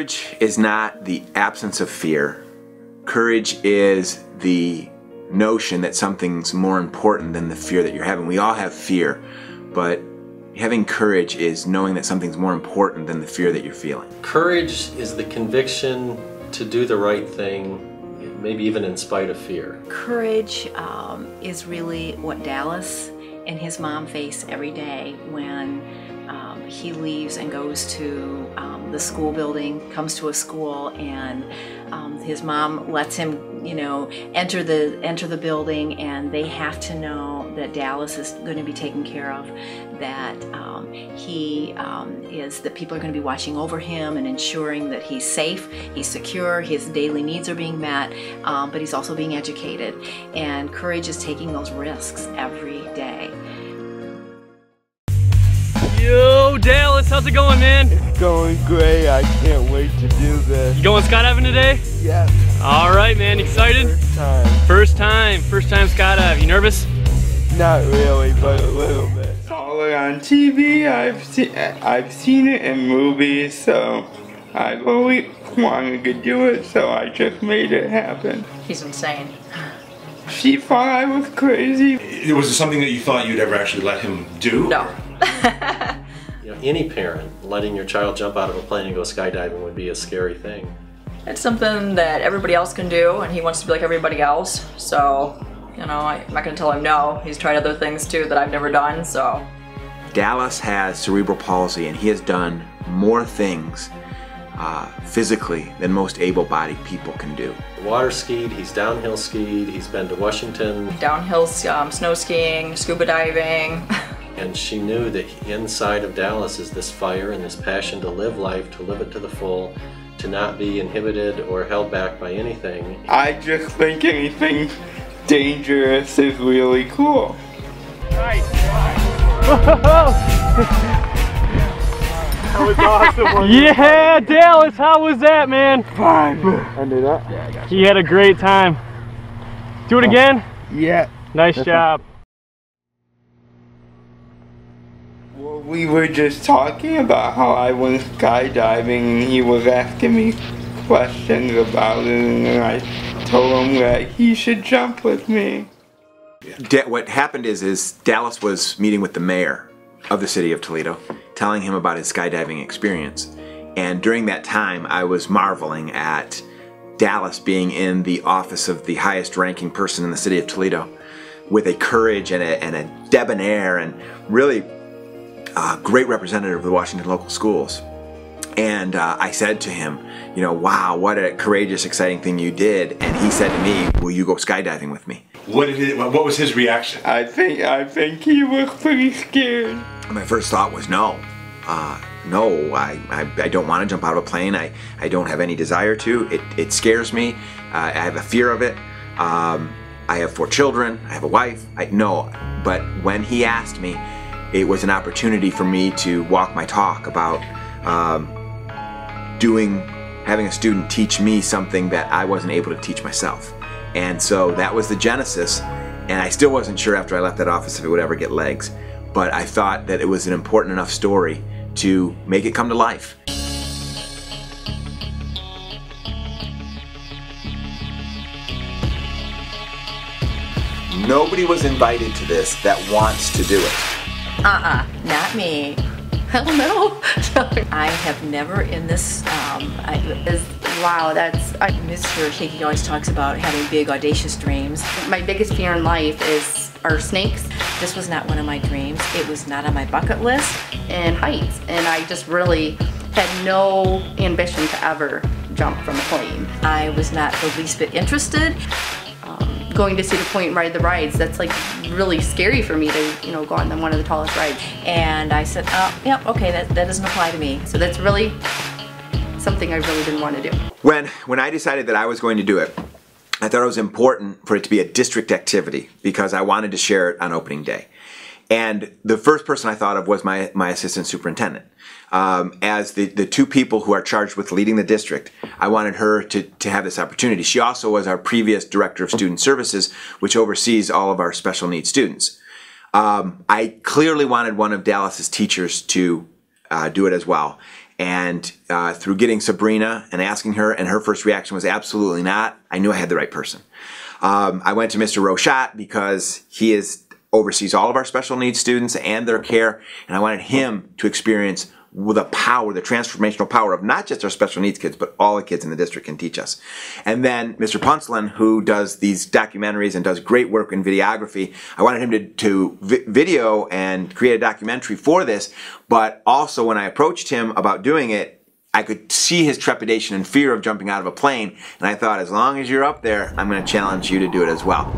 Courage is not the absence of fear. Courage is the notion that something's more important than the fear that you're having. We all have fear, but having courage is knowing that something's more important than the fear that you're feeling. Courage is the conviction to do the right thing, maybe even in spite of fear. Courage is really what Dallas and his mom face every day when he leaves and goes to the school building, comes to a school, and his mom lets him, you know, enter the building, and they have to know that Dallas is going to be taken care of, that that people are going to be watching over him and ensuring that he's safe, he's secure, his daily needs are being met, but he's also being educated. And courage is taking those risks every day. Yo, Dallas, how's it going, man? It's going great. I can't wait to do this. You going skydiving today? Yes. All right, man. Excited? First time. First time skydive. You nervous? Not really, but a little bit. Saw it on TV. I've seen it in movies, so I've always wanted to do it, so I just made it happen. He's insane. She thought I was crazy. Was it something that you thought you'd ever actually let him do? No. You know, any parent letting your child jump out of a plane and go skydiving would be a scary thing. It's something that everybody else can do, and he wants to be like everybody else. So, you know, I'm not going to tell him no. He's tried other things too that I've never done, so. Dallas has cerebral palsy, and he has done more things physically than most able-bodied people can do. Water skied, he's downhill skied, he's been to Washington. Downhill snow skiing, scuba diving. And she knew that inside of Dallas is this fire and this passion to live life, to live it to the full, to not be inhibited or held back by anything. I just think anything dangerous is really cool. Nice. That was awesome. Yeah, Dallas, how was that, man? Fine. I did that? Yeah, I got you. He had a great time. Do it again? Yeah. Nice job. Well, we were just talking about how I went skydiving, and he was asking me questions about it, and then I told him that he should jump with me. What happened is Dallas was meeting with the mayor of the city of Toledo, telling him about his skydiving experience. And during that time, I was marveling at Dallas being in the office of the highest ranking person in the city of Toledo, with a courage and a debonair and really great representative of the Washington local schools. And I said to him, you know, wow, what a courageous, exciting thing you did. And he said to me, will you go skydiving with me? What was his reaction? I think he was pretty scared. My first thought was no. No, I don't want to jump out of a plane. I don't have any desire to. It scares me. I have a fear of it. I have 4 children. I have a wife. No, but when he asked me, it was an opportunity for me to walk my talk about having a student teach me something that I wasn't able to teach myself. And so that was the genesis, and I still wasn't sure after I left that office if it would ever get legs, but I thought that it was an important enough story to make it come to life. Nobody was invited to this that wants to do it. Not me. Hell no. I have never in this, wow, Mr. Hickey always talks about having big, audacious dreams. my biggest fear in life are snakes This was not one of my dreams. It was not on my bucket list. and heights, and I just really had no ambition to ever jump from a plane. I was not the least bit interested. Going to Cedar Point and ride the rides, that's like really scary for me to, you know, go on one of the tallest rides. And I said, oh, yeah, okay, that doesn't apply to me. So that's really something I really didn't want to do. When I decided that I was going to do it, I thought it was important for it to be a district activity because I wanted to share it on opening day. And the first person I thought of was my assistant superintendent. As the 2 people who are charged with leading the district, I wanted her to have this opportunity. She also was our previous director of student services, which oversees all of our special needs students. I clearly wanted one of Dallas's teachers to do it as well. And through getting Sabrina and asking her, and her first reaction was absolutely not, I knew I had the right person. I went to Mr. Rochat because he oversees all of our special needs students and their care, and I wanted him to experience the power, the transformational power of not just our special needs kids, but all the kids in the district can teach us. And then Mr. Punsalan, who does these documentaries and does great work in videography, I wanted him to video and create a documentary for this, but also when I approached him about doing it, I could see his trepidation and fear of jumping out of a plane, and I thought, as long as you're up there, I'm going to challenge you to do it as well.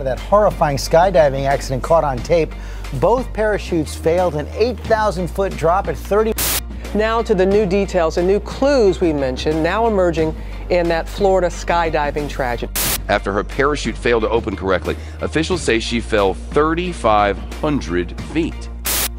That horrifying skydiving accident caught on tape. Both parachutes failed, an 8,000-foot drop at 30. Now to the new details and new clues we mentioned now emerging in that Florida skydiving tragedy. After her parachute failed to open correctly, officials say she fell 3,500 feet.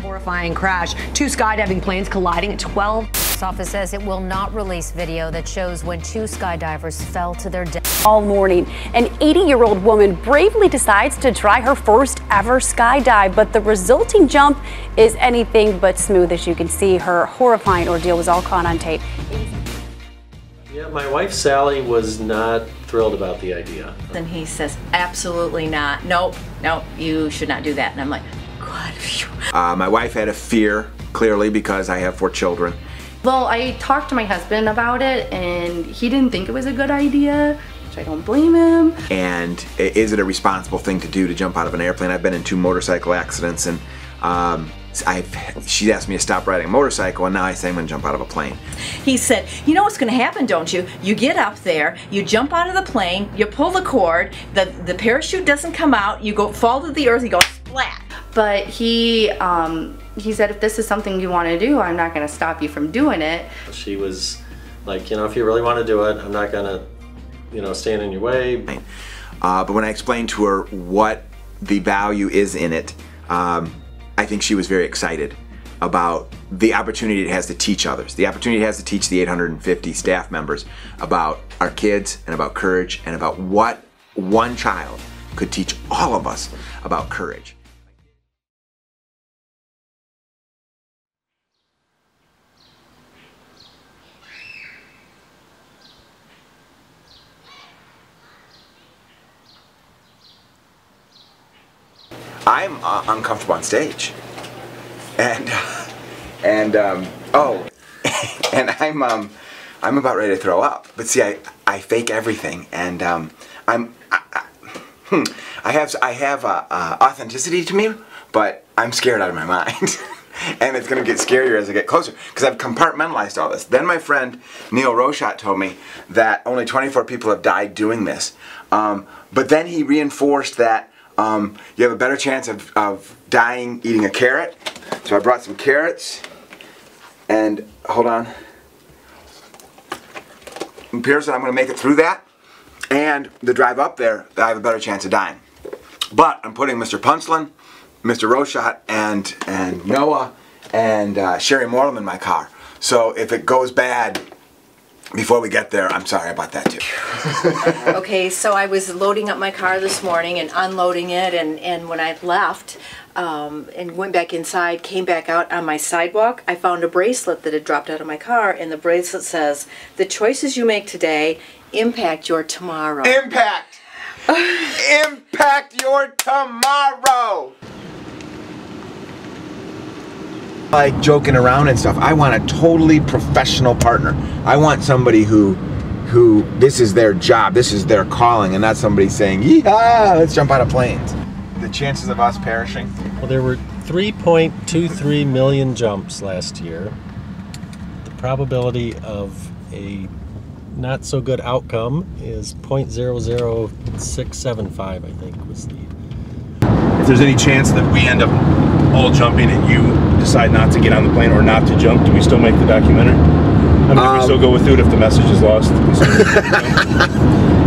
Horrifying crash. Two skydiving planes colliding at 12. The office says it will not release video that shows when two skydivers fell to their death. All morning, an 80-year-old woman bravely decides to try her first ever skydive, but the resulting jump is anything but smooth. As you can see, her horrifying ordeal was all caught on tape. Yeah, my wife Sally was not thrilled about the idea. And he says, absolutely not. Nope, nope, you should not do that. And I'm like, God. My wife had a fear, clearly, because I have 4 children. Well, I talked to my husband about it, and he didn't think it was a good idea, which I don't blame him. And is it a responsible thing to do to jump out of an airplane? I've been in 2 motorcycle accidents, and she asked me to stop riding a motorcycle, and now I say I'm going to jump out of a plane. He said, you know what's going to happen, don't you? You get up there, you jump out of the plane, you pull the cord, the parachute doesn't come out, you fall to the earth, you go splat. But he said, if this is something you want to do, I'm not going to stop you from doing it. She was like, you know, if you really want to do it, I'm not going to, you know, stand in your way. But when I explained to her what the value is in it, I think she was very excited about the opportunity it has to teach others, the opportunity it has to teach the 850 staff members about our kids and about courage and about what one child could teach all of us about courage. I'm uncomfortable on stage, and I'm about ready to throw up. But see, I fake everything, and I have authenticity to me, but I'm scared out of my mind. And it's going to get scarier as I get closer, because I've compartmentalized all this. Then my friend Neil Rochat told me that only 24 people have died doing this, but then he reinforced that you have a better chance of dying eating a carrot. So I brought some carrots, and hold on. It appears that I'm going to make it through that, and the drive up there, I have a better chance of dying. But I'm putting Mr. Punsalan, Mr. Rochat, and Noah, and Sherry Moreland in my car. So if it goes bad before we get there, I'm sorry about that too. Okay, so I was loading up my car this morning and unloading it, and when I left and went back inside, came back out on my sidewalk, I found a bracelet that had dropped out of my car, and the bracelet says, the choices you make today impact your tomorrow. Impact! Impact your tomorrow! Like joking around and stuff, I want a totally professional partner. I want somebody who this is their job, this is their calling, and not somebody saying, yeah, let's jump out of planes. The chances of us perishing? Well, there were 3.23 million jumps last year. The probability of a not so good outcome is 0.00675, I think was the... If there's any chance that we end up all jumping and you decide not to get on the plane or not to jump, do we still make the documentary? I mean, do we still go with it if the message is lost?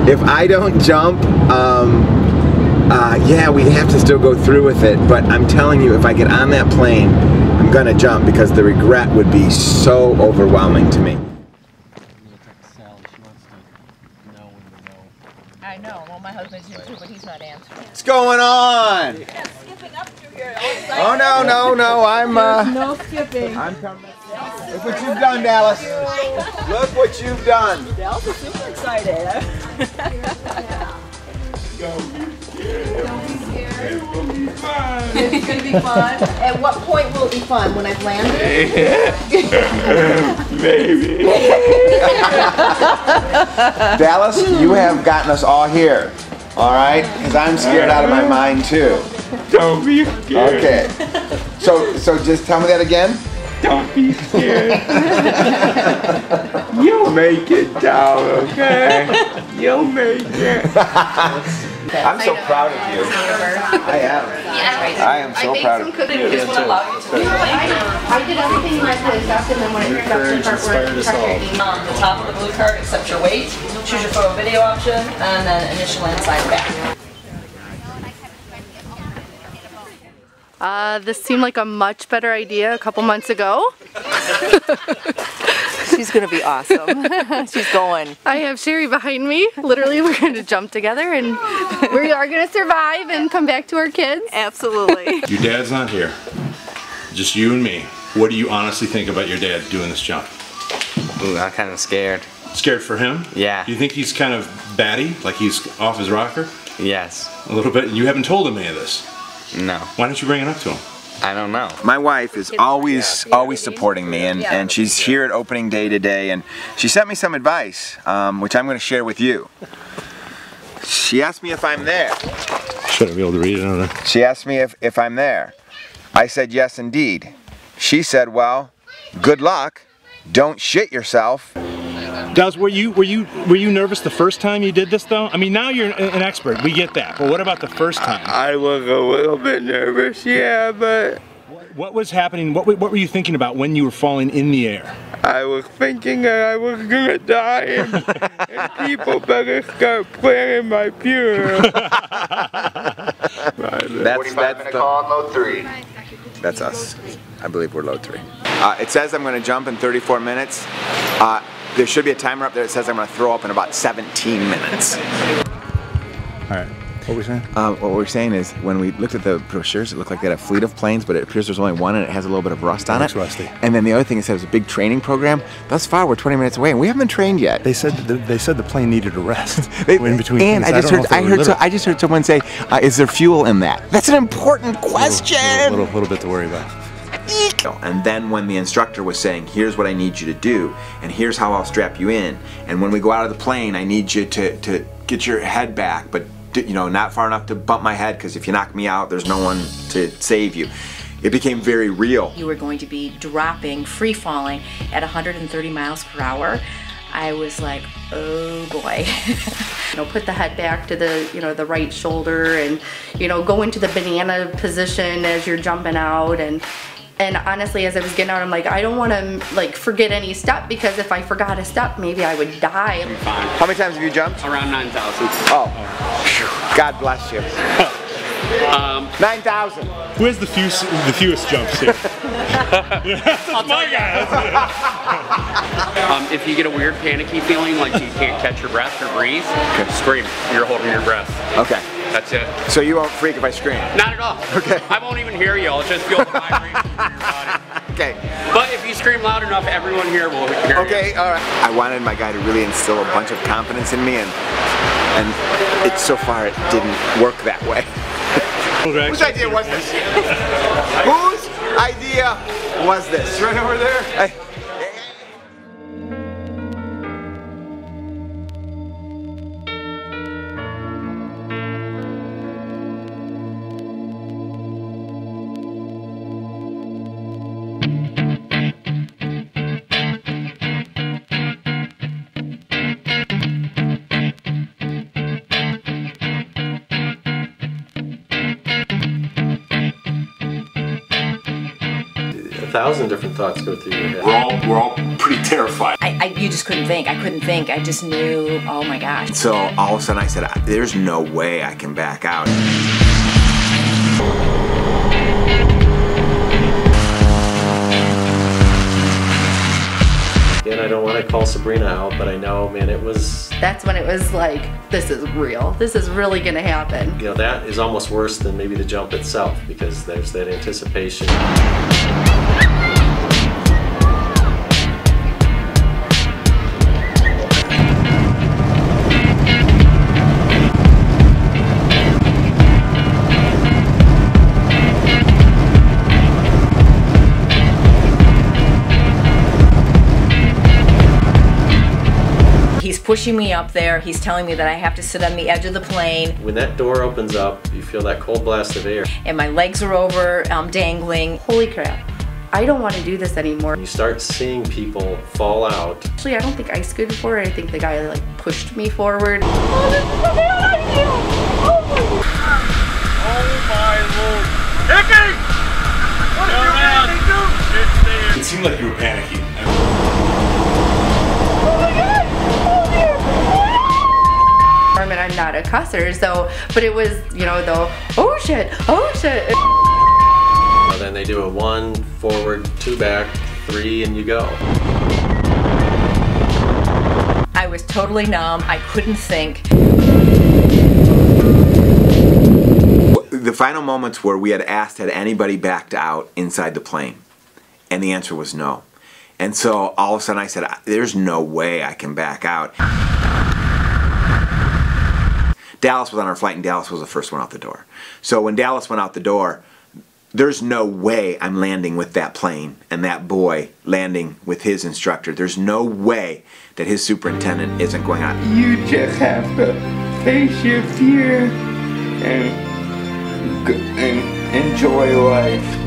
If I don't jump, yeah, we have to still go through with it, but I'm telling you, if I get on that plane, I'm gonna jump because the regret would be so overwhelming to me. Sally, she wants to know when my husband's doing too, but he's not answering. What's going on? Yeah, skipping up through here. Oh no, I'm no skipping. I'm coming. Look what you've done, Dallas. Look what you've done. Dallas is super excited. It's gonna be fun. At what point will it be fun? When I've landed? Maybe. Dallas, you have gotten us all here. All right? Because I'm scared out of my mind too. Don't be scared. Okay. So just tell me that again. Don't be scared. You'll make it down, okay? You'll make it. I'm so proud of you. I am. I am so proud of you. I did everything in my place after, and then when it got to the part where you check your email. The top of the blue card, accept your weight, choose your photo video option, and then initial inside back. This seemed like a much better idea a couple months ago. She's gonna be awesome. She's going. I have Sherry behind me. Literally, we're going to jump together and we are going to survive and come back to our kids. Absolutely. Your dad's not here. Just you and me. What do you honestly think about your dad doing this jump? Ooh, I'm kind of scared. Scared for him? Yeah. Do you think he's kind of batty? Like he's off his rocker? Yes. A little bit? You haven't told him any of this? No. Why don't you bring it up to him? I don't know. My wife is always supporting me, and she's here at opening day today, and she sent me some advice, which I'm going to share with you. She asked me if I'm there. Shouldn't be able to read it, I don't know. She asked me if I'm there. I said yes indeed. She said, well, good luck. Don't shit yourself. Dallas, were you nervous the first time you did this though? I mean, now you're an expert, we get that, but what about the first time? I was a little bit nervous, yeah, but... What was happening, what were you thinking about when you were falling in the air? I was thinking that I was gonna die and people better start planning my funeral. That's call on load 3. That's us. I believe we're load 3. It says I'm going to jump in 34 minutes. There should be a timer up there that says I'm going to throw up in about 17 minutes. Alright, what were we saying? What we're saying is, when we looked at the brochures, it looked like they had a fleet of planes, but it appears there's only one and it has a little bit of rust on it. It's rusty. And then the other thing is, it was a big training program. Thus far, we're 20 minutes away and we haven't been trained yet. They said the plane needed a rest in between. And I just heard someone say, is there fuel in that? That's an important question. A little bit to worry about. And then when the instructor was saying, here's what I need you to do, and here's how I'll strap you in, and when we go out of the plane, I need you to get your head back, but not far enough to bump my head, because if you knock me out, there's no one to save you. It became very real. You were going to be dropping, free falling at 130 miles per hour. I was like, oh boy. Put the head back to the, the right shoulder, and, go into the banana position as you're jumping out, and honestly, as I was getting out, I'm like, I don't want to forget any step, because if I forgot a step, maybe I would die. How many times have you jumped? Around 9,000. Oh, God bless you. 9,000. Who has the fewest jumps here? That's my guy. If you get a weird panicky feeling like you can't catch your breath or breathe, scream. You're holding your breath. Okay. That's it. So you won't freak if I scream? Not at all. Okay. I won't even hear you. I'll just feel the vibration in your body. Okay. But if you scream loud enough, everyone here will hear you. Okay, all right. I wanted my guy to really instill a bunch of confidence in me, and so far it didn't work that way. Whose idea was this? Whose idea was this? Right over there. A thousand different thoughts go through your head. We're all pretty terrified. You just couldn't think. I couldn't think. I just knew, oh my gosh. So all of a sudden I said, there's no way I can back out. Again, I don't want to call Sabrina out, but I know, man, it was that's when it was like, this is real. This is really gonna happen. You know, that is almost worse than maybe the jump itself, because there's that anticipation. He's pushing me up there. He's telling me that I have to sit on the edge of the plane. When that door opens up, you feel that cold blast of air. And my legs are over, dangling. Holy crap. I don't want to do this anymore. You start seeing people fall out. Actually, I don't think I scooted forward. I think the guy like pushed me forward. Oh my lord. Nicky! What are you planning to do? It's there. It seemed like you were panicking. And I'm not a cusser, so, but it was, you know, the, oh shit. Then they do a 1 forward, 2 back, 3, and you go. I was totally numb. I couldn't think. The final moments where we had asked had anybody backed out inside the plane, and the answer was no. And so all of a sudden I said, there's no way I can back out. Dallas was on our flight, and Dallas was the first one out the door. So when Dallas went out the door, there's no way I'm landing with that plane and that boy landing with his instructor. There's no way that his superintendent isn't going out. You just have to face your fear and enjoy life.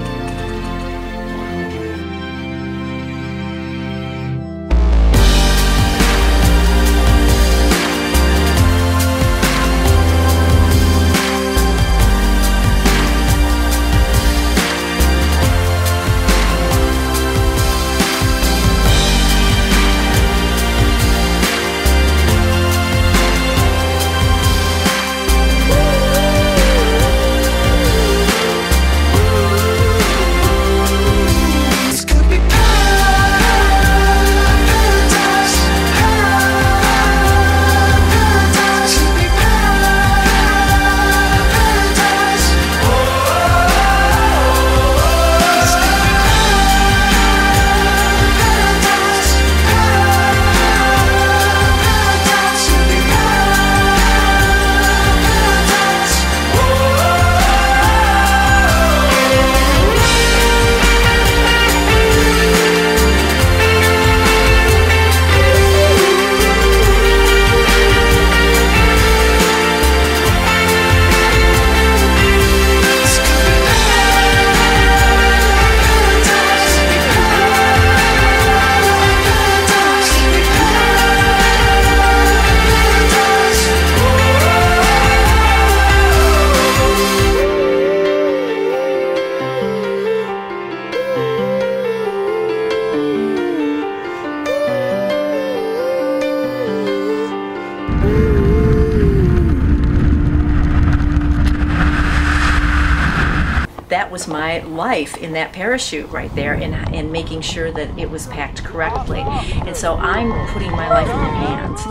That was my life in that parachute right there, and making sure that it was packed correctly. And so I'm putting my life in their hands.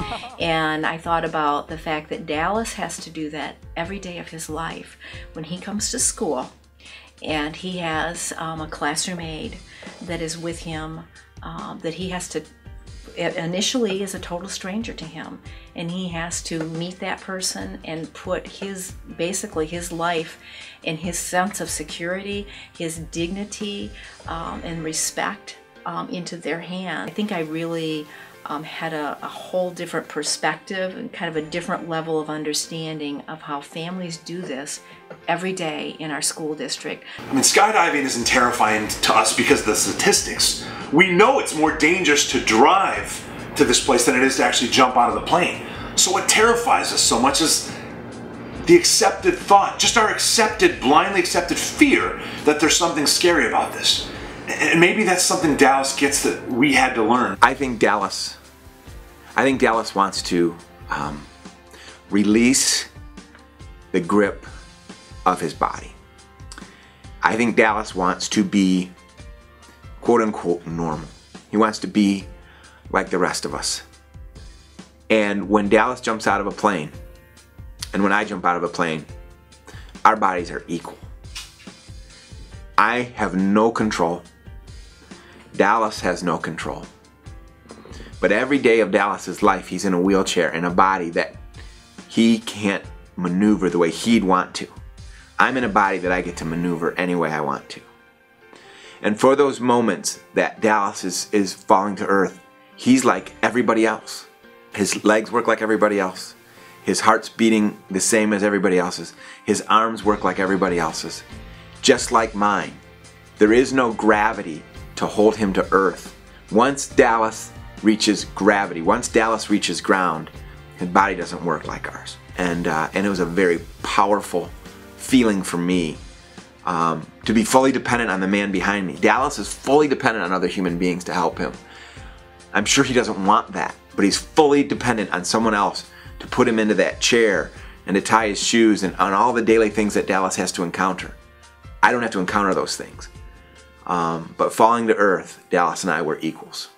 And I thought about the fact that Dallas has to do that every day of his life. When he comes to school and he has a classroom aide that is with him, that he has to, initially is a total stranger to him, and he has to meet that person and put basically his life and his sense of security, his dignity and respect into their hands. I think I really had a whole different perspective and kind of a different level of understanding of how families do this every day in our school district. I mean, skydiving isn't terrifying to us because of the statistics. We know it's more dangerous to drive to this place than it is to actually jump out of the plane. So what terrifies us so much is the accepted thought, just our blindly accepted fear that there's something scary about this. And maybe that's something Dallas gets that we had to learn. I think Dallas wants to release the grip of his body. I think Dallas wants to be quote unquote normal. He wants to be like the rest of us. And when Dallas jumps out of a plane, and when I jump out of a plane, our bodies are equal. I have no control. Dallas has no control. But every day of Dallas's life, he's in a wheelchair in a body that he can't maneuver the way he'd want to. I'm in a body that I get to maneuver any way I want to. And for those moments that Dallas is falling to earth, he's like everybody else. His legs work like everybody else. His heart's beating the same as everybody else's. His arms work like everybody else's. Just like mine. There is no gravity to hold him to earth. Once Dallas reaches gravity, once Dallas reaches ground, his body doesn't work like ours. And it was a very powerful feeling for me to be fully dependent on the man behind me. Dallas is fully dependent on other human beings to help him. I'm sure he doesn't want that, but he's fully dependent on someone else to put him into that chair and to tie his shoes and on all the daily things that Dallas has to encounter. I don't have to encounter those things. But falling to earth, Dallas and I were equals.